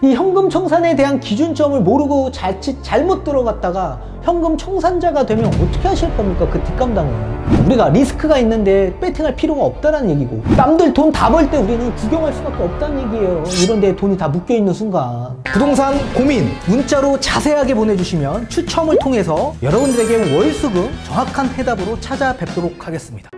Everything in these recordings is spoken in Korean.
이 현금 청산에 대한 기준점을 모르고 잘못 들어갔다가 현금 청산자가 되면 어떻게 하실 겁니까? 그 뒷감당은. 우리가 리스크가 있는데 배팅할 필요가 없다는 얘기고, 남들 돈 다 벌 때 우리는 구경할 수밖에 없다는 얘기예요. 이런 데 돈이 다 묶여있는 순간. 부동산 고민 문자로 자세하게 보내주시면 추첨을 통해서 여러분들에게 월수금 정확한 해답으로 찾아뵙도록 하겠습니다.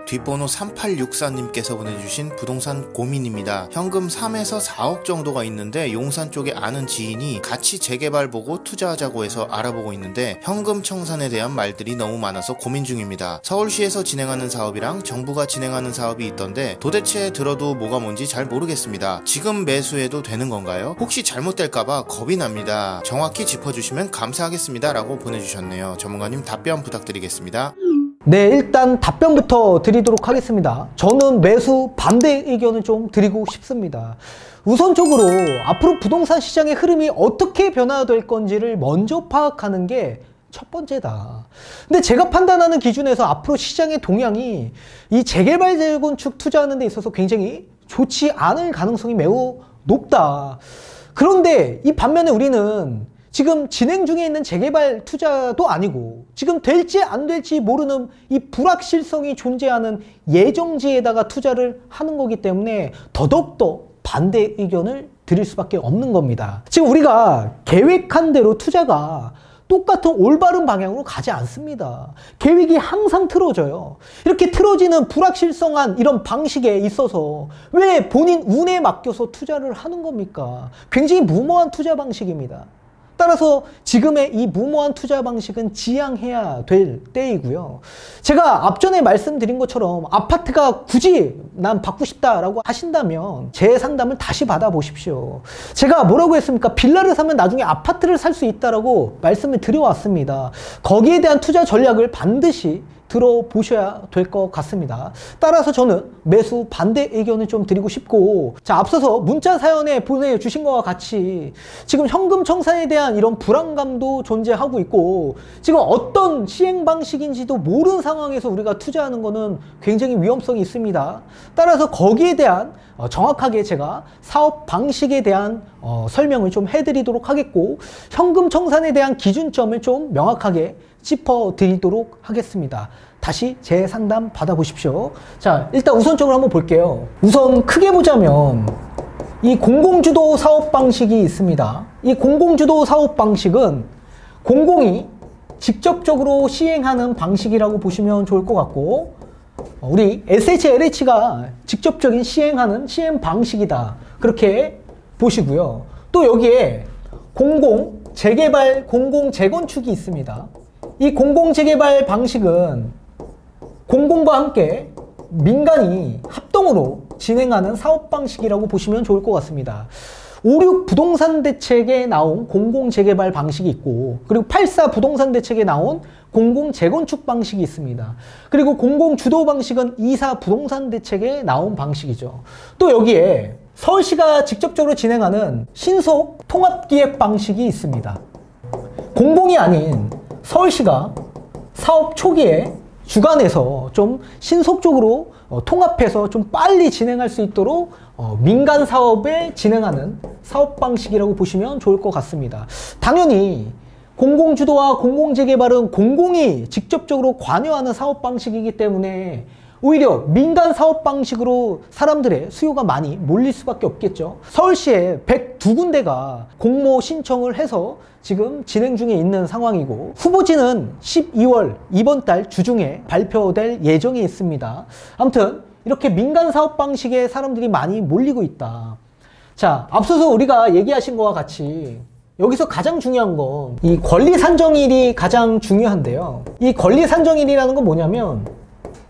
뒷번호 3864님께서 보내주신 부동산 고민입니다. 현금 3에서 4억 정도가 있는데 용산 쪽에 아는 지인이 같이 재개발 보고 투자하자고 해서 알아보고 있는데 현금 청산에 대한 말들이 너무 많아서 고민 중입니다. 서울시에서 진행하는 사업이랑 정부가 진행하는 사업이 있던데 도대체 들어도 뭐가 뭔지 잘 모르겠습니다. 지금 매수해도 되는 건가요? 혹시 잘못될까봐 겁이 납니다. 정확히 짚어주시면 감사하겠습니다 라고 보내주셨네요. 전문가님 답변 부탁드리겠습니다. 네, 일단 답변부터 드리도록 하겠습니다. 저는 매수 반대 의견을 좀 드리고 싶습니다. 우선적으로 앞으로 부동산 시장의 흐름이 어떻게 변화될 건지를 먼저 파악하는 게 첫 번째다. 근데 제가 판단하는 기준에서 앞으로 시장의 동향이 이 재개발 재건축 투자하는 데 있어서 굉장히 좋지 않을 가능성이 매우 높다. 그런데 이 반면에 우리는 지금 진행 중에 있는 재개발 투자도 아니고 지금 될지 안 될지 모르는 이 불확실성이 존재하는 예정지에다가 투자를 하는 거기 때문에 더더욱더 반대 의견을 드릴 수밖에 없는 겁니다. 지금 우리가 계획한 대로 투자가 똑같은 올바른 방향으로 가지 않습니다. 계획이 항상 틀어져요. 이렇게 틀어지는 불확실성한 이런 방식에 있어서 왜 본인 운에 맡겨서 투자를 하는 겁니까? 굉장히 무모한 투자 방식입니다. 따라서 지금의 이 무모한 투자 방식은 지양해야 될 때이고요. 제가 앞전에 말씀드린 것처럼 아파트가 굳이 난 받고 싶다라고 하신다면 제 상담을 다시 받아보십시오. 제가 뭐라고 했습니까? 빌라를 사면 나중에 아파트를 살 수 있다라고 말씀을 드려왔습니다. 거기에 대한 투자 전략을 반드시 들어보셔야 될 것 같습니다. 따라서 저는 매수 반대 의견을 좀 드리고 싶고, 자, 앞서서 문자 사연에 보내주신 것과 같이 지금 현금 청산에 대한 이런 불안감도 존재하고 있고 지금 어떤 시행 방식인지도 모르는 상황에서 우리가 투자하는 것은 굉장히 위험성이 있습니다. 따라서 거기에 대한 정확하게 제가 사업 방식에 대한 설명을 좀 해드리도록 하겠고, 현금 청산에 대한 기준점을 좀 명확하게 짚어드리도록 하겠습니다. 다시 제 상담 받아보십시오. 자, 일단 우선적으로 한번 볼게요. 우선 크게 보자면 이 공공주도 사업 방식이 있습니다. 이 공공주도 사업 방식은 공공이 직접적으로 시행하는 방식이라고 보시면 좋을 것 같고, 우리 SHLH가 직접적인 시행하는 시행 방식이다, 그렇게 보시고요. 또 여기에 공공 재개발, 공공 재건축이 있습니다. 이 공공 재개발 방식은 공공과 함께 민간이 합동으로 진행하는 사업 방식이라고 보시면 좋을 것 같습니다. 56 부동산 대책에 나온 공공 재개발 방식이 있고, 그리고 84 부동산 대책에 나온 공공 재건축 방식이 있습니다. 그리고 공공 주도 방식은 24 부동산 대책에 나온 방식이죠. 또 여기에 서울시가 직접적으로 진행하는 신속 통합기획 방식이 있습니다. 공공이 아닌 서울시가 사업 초기에 주관해서 좀 신속적으로 통합해서 좀 빨리 진행할 수 있도록 민간 사업에 진행하는 사업 방식이라고 보시면 좋을 것 같습니다. 당연히 공공주도와 공공재개발은 공공이 직접적으로 관여하는 사업 방식이기 때문에 오히려 민간 사업 방식으로 사람들의 수요가 많이 몰릴 수밖에 없겠죠. 서울시에 102군데가 공모 신청을 해서 지금 진행 중에 있는 상황이고, 후보지는 12월 이번 달 주중에 발표될 예정이 있습니다. 아무튼 이렇게 민간 사업 방식에 사람들이 많이 몰리고 있다. 자, 앞서서 우리가 얘기하신 것과 같이 여기서 가장 중요한 건 이 권리 산정일이 가장 중요한데요. 이 권리 산정일이라는 건 뭐냐면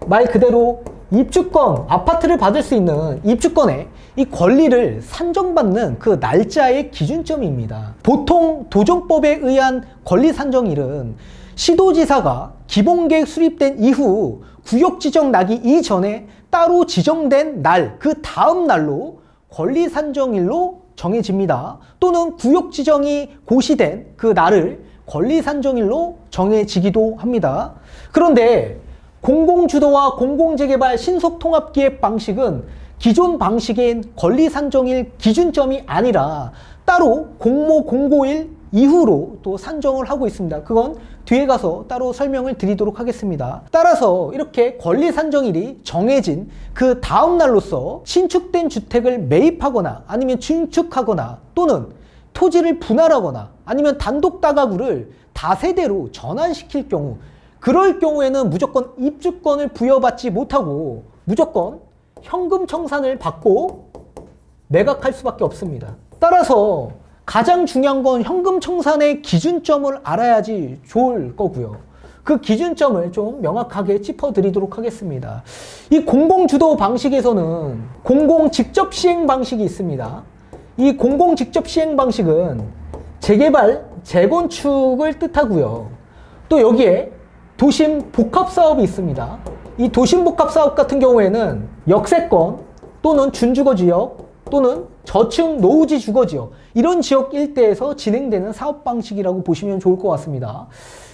말 그대로 입주권, 아파트를 받을 수 있는 입주권의 이 권리를 산정받는 그 날짜의 기준점입니다. 보통 도정법에 의한 권리 산정일은 시도지사가 기본계획 수립된 이후 구역 지정 나기 이전에 따로 지정된 날, 그 다음 날로 권리 산정일로 정해집니다. 또는 구역 지정이 고시된 그 날을 권리 산정일로 정해지기도 합니다. 그런데 공공주도와 공공재개발 신속통합기획 방식은 기존 방식인 권리 산정일 기준점이 아니라 따로 공모 001 이후로 또 산정을 하고 있습니다. 그건 뒤에 가서 따로 설명을 드리도록 하겠습니다. 따라서 이렇게 권리 산정일이 정해진 그 다음 날로서 신축된 주택을 매입하거나 아니면 증축하거나 또는 토지를 분할하거나 아니면 단독 다가구를 다세대로 전환시킬 경우, 그럴 경우에는 무조건 입주권을 부여받지 못하고 무조건 현금 청산을 받고 매각할 수밖에 없습니다. 따라서 가장 중요한 건 현금 청산의 기준점을 알아야지 좋을 거고요. 그 기준점을 좀 명확하게 짚어드리도록 하겠습니다. 이 공공주도 방식에서는 공공 직접 시행 방식이 있습니다. 이 공공 직접 시행 방식은 재개발, 재건축을 뜻하고요. 또 여기에 도심 복합 사업이 있습니다. 이 도심 복합 사업 같은 경우에는 역세권 또는 준주거 지역 또는 저층 노후지 주거지역, 이런 지역 일대에서 진행되는 사업 방식이라고 보시면 좋을 것 같습니다.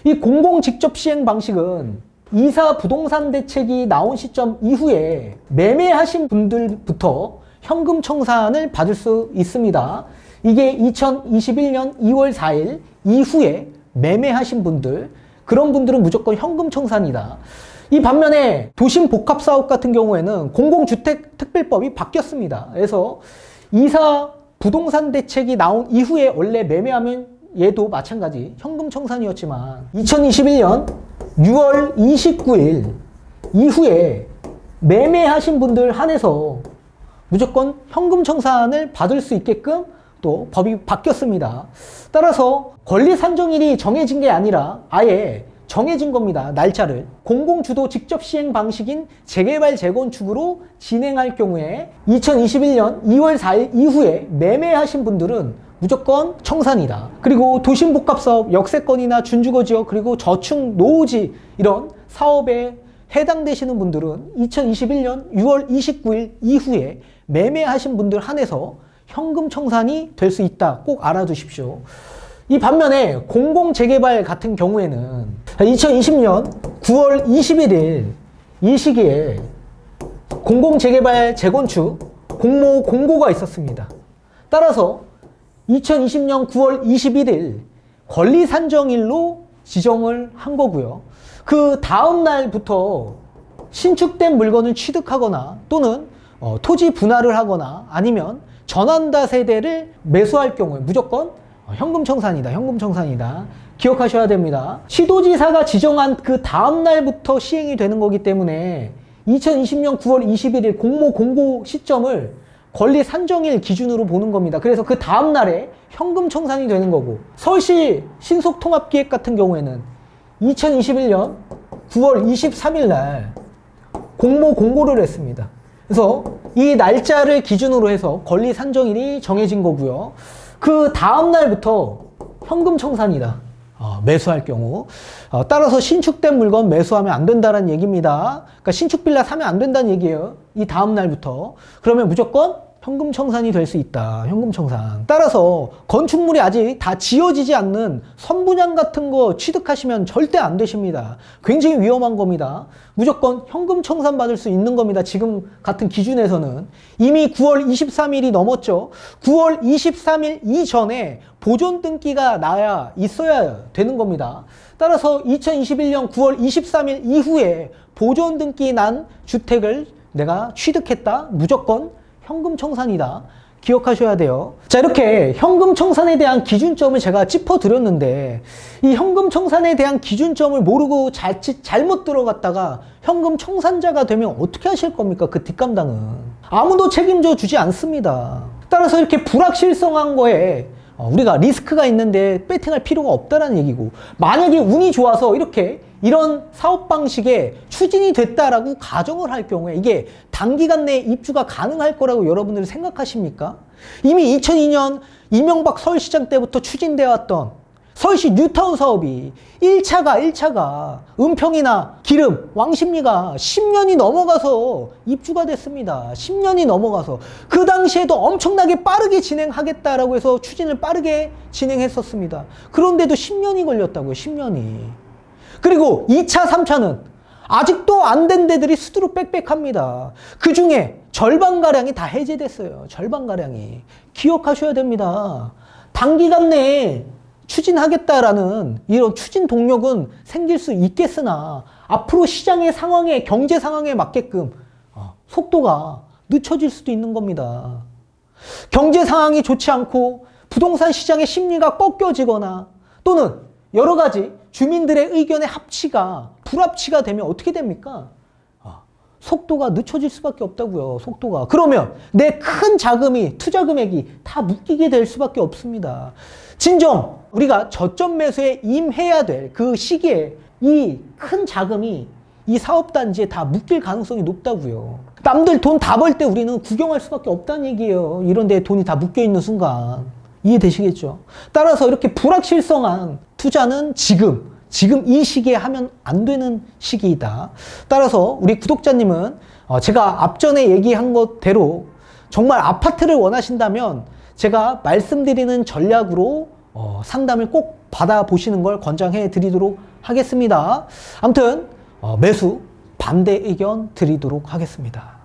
이 공공 직접 시행 방식은 이사 부동산 대책이 나온 시점 이후에 매매하신 분들부터 현금 청산을 받을 수 있습니다. 이게 2021년 2월 4일 이후에 매매하신 분들, 그런 분들은 무조건 현금 청산이다. 이 반면에 도심 복합 사업 같은 경우에는 공공주택 특별법이 바뀌었습니다. 그래서 이사 부동산 대책이 나온 이후에 원래 매매하면 얘도 마찬가지 현금 청산이었지만 2021년 6월 29일 이후에 매매하신 분들 한해서 무조건 현금 청산을 받을 수 있게끔 또 법이 바뀌었습니다. 따라서 권리 산정일이 정해진 게 아니라 아예 정해진 겁니다. 날짜를. 공공주도 직접 시행 방식인 재개발 재건축으로 진행할 경우에 2021년 2월 4일 이후에 매매하신 분들은 무조건 청산이다. 그리고 도심복합사업, 역세권이나 준주거지역, 그리고 저층 노후지 이런 사업에 해당되시는 분들은 2021년 6월 29일 이후에 매매하신 분들 한해서 현금 청산이 될 수 있다. 꼭 알아두십시오. 이 반면에 공공재개발 같은 경우에는 2020년 9월 21일 이 시기에 공공재개발 재건축 공모 공고가 있었습니다. 따라서 2020년 9월 21일 권리산정일로 지정을 한 거고요. 그 다음 날부터 신축된 물건을 취득하거나 또는 토지 분할을 하거나 아니면 전환다세대를 매수할 경우에 무조건 현금 청산이다. 현금 청산이다. 기억하셔야 됩니다. 시도지사가 지정한 그 다음 날부터 시행이 되는 거기 때문에 2020년 9월 21일 공모 공고 시점을 권리 산정일 기준으로 보는 겁니다. 그래서 그 다음 날에 현금 청산이 되는 거고, 서울시 신속통합기획 같은 경우에는 2021년 9월 23일 날 공모 공고를 했습니다. 그래서 이 날짜를 기준으로 해서 권리 산정일이 정해진 거고요. 그 다음 날부터 현금 청산이다. 매수할 경우. 따라서 신축된 물건 매수하면 안 된다는 얘기입니다. 그러니까 신축 빌라 사면 안 된다는 얘기예요. 이 다음 날부터. 그러면 무조건 현금 청산이 될 수 있다. 현금 청산. 따라서 건축물이 아직 다 지어지지 않는 선분양 같은 거 취득하시면 절대 안 되십니다. 굉장히 위험한 겁니다. 무조건 현금 청산 받을 수 있는 겁니다. 지금 같은 기준에서는. 이미 9월 23일이 넘었죠. 9월 23일 이전에 보존 등기가 나야 있어야 되는 겁니다. 따라서 2021년 9월 23일 이후에 보존 등기 난 주택을 내가 취득했다. 무조건 현금 청산이다. 기억하셔야 돼요. 자, 이렇게 현금 청산에 대한 기준점을 제가 짚어드렸는데 이 현금 청산에 대한 기준점을 모르고 잘못 들어갔다가 현금 청산자가 되면 어떻게 하실 겁니까? 그 뒷감당은. 아무도 책임져 주지 않습니다. 따라서 이렇게 불확실성한 거에 우리가 리스크가 있는데 배팅할 필요가 없다는 얘기고, 만약에 운이 좋아서 이런 사업 방식에 추진이 됐다라고 가정을 할 경우에 이게 단기간 내에 입주가 가능할 거라고 여러분들이 생각하십니까? 이미 2002년 이명박 서울시장 때부터 추진되어 왔던 서울시 뉴타운 사업이 1차가 은평이나 기름, 왕십리가 10년이 넘어가서 입주가 됐습니다. 10년이 넘어가서. 그 당시에도 엄청나게 빠르게 진행하겠다라고 해서 추진을 빠르게 진행했었습니다. 그런데도 10년이 걸렸다고요. 10년이. 그리고 2차, 3차는 아직도 안 된 데들이 수두룩 빽빽합니다. 그 중에 절반가량이 다 해제됐어요. 절반가량이. 기억하셔야 됩니다. 단기간 내에 추진하겠다라는 이런 추진 동력은 생길 수 있겠으나 앞으로 시장의 상황에, 경제 상황에 맞게끔 속도가 늦춰질 수도 있는 겁니다. 경제 상황이 좋지 않고 부동산 시장의 심리가 꺾여지거나 또는 여러 가지 주민들의 의견의 합치가 불합치가 되면 어떻게 됩니까? 속도가 늦춰질 수밖에 없다고요. 속도가. 그러면 내 큰 자금이, 투자 금액이 다 묶이게 될 수밖에 없습니다. 진정 우리가 저점 매수에 임해야 될 그 시기에 이 큰 자금이 이 사업단지에 다 묶일 가능성이 높다고요. 남들 돈 다 벌 때 우리는 구경할 수밖에 없다는 얘기예요. 이런 데에 돈이 다 묶여 있는 순간. 이해되시겠죠? 따라서 이렇게 불확실성한 투자는 지금 이 시기에 하면 안 되는 시기이다. 따라서 우리 구독자님은 제가 앞전에 얘기한 것대로 정말 아파트를 원하신다면 제가 말씀드리는 전략으로 상담을 꼭 받아보시는 걸 권장해 드리도록 하겠습니다. 아무튼 매수 반대 의견 드리도록 하겠습니다.